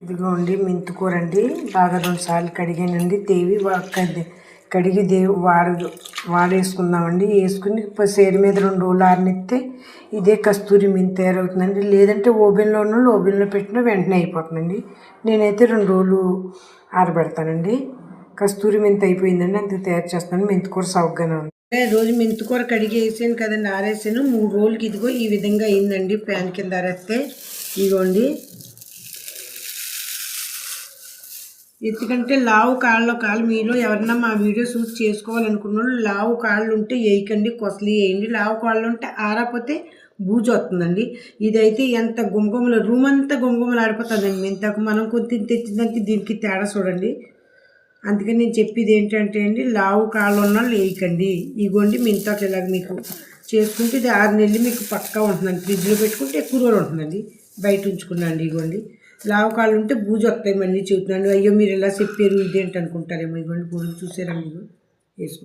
ఇదిగోండి మెంతికూర అండి. బాగా 2 సార్లు కడిగానండి. కడిగి వాడేసుకుందామండి. వేసుకుని సేరు మీద 2 రోజులు ఆరనిస్తే ఇదే కస్తూరి మెంతి తయారవుతుందండి. లేదంటే ఓవెన్లో పెట్టినా వెంటనే అయిపోతుందండి. నేనైతే 2 రోజులు ఆరబెడతానండి. కస్తూరి మెంతి అయిపోయిందండి, అందుకు తయారు చేస్తాను. మెంతికూర సౌగ్గానే ఉంది. రోజు మెంతికూర కడిగి వేసాను కదండి, ఆరేసాను. 3 రోజులకి ఇదిగో ఈ విధంగా అయిందండి. ప్యాన్ కింద ఆరేస్తే ఇదిగోండి. ఎందుకంటే లావు కాళ్ళు మీలో ఎవరన్నా మా వీడియో షూట్ చేసుకోవాలనుకున్న వాళ్ళు లావు కాళ్ళు ఉంటే వేయకండి, కొసలు వేయండి. లావు కాళ్ళు ఉంటే ఆరకపోతే బూజు వస్తుందండి. ఇదైతే ఎంత గుమగుమలు రూమ్ అంతా గుమగుమలు ఆడిపోతుందండి. మెంతాకు మనం కొంచెం తెచ్చిందానికి దీనికి తేడా చూడండి. అందుకని నేను చెప్పేది ఏంటంటే అండి, లావు కాళ్ళు ఉన్న వాళ్ళు వేయకండి. ఇగోండి మెంతాకు ఇలాగ మీకు చేసుకుంటే ఇది 6 నెలలు మీకు పక్కా ఉంటుందండి. ఫ్రిడ్జ్లో పెట్టుకుంటే ఎక్కువ రోజులు ఉంటుందండి. బయట ఉంచుకున్నాండి. ఇగోండి లావు కాళ్ళు ఉంటే బూజు వస్తాయి. మళ్ళీ చెబుతున్నాను, అయ్యో మీరు ఇలా చెప్పారు ఇదేంటి అనుకుంటారేమో. ఇవ్వండి పూలు చూసారా మీరు వేసుకుంటారు.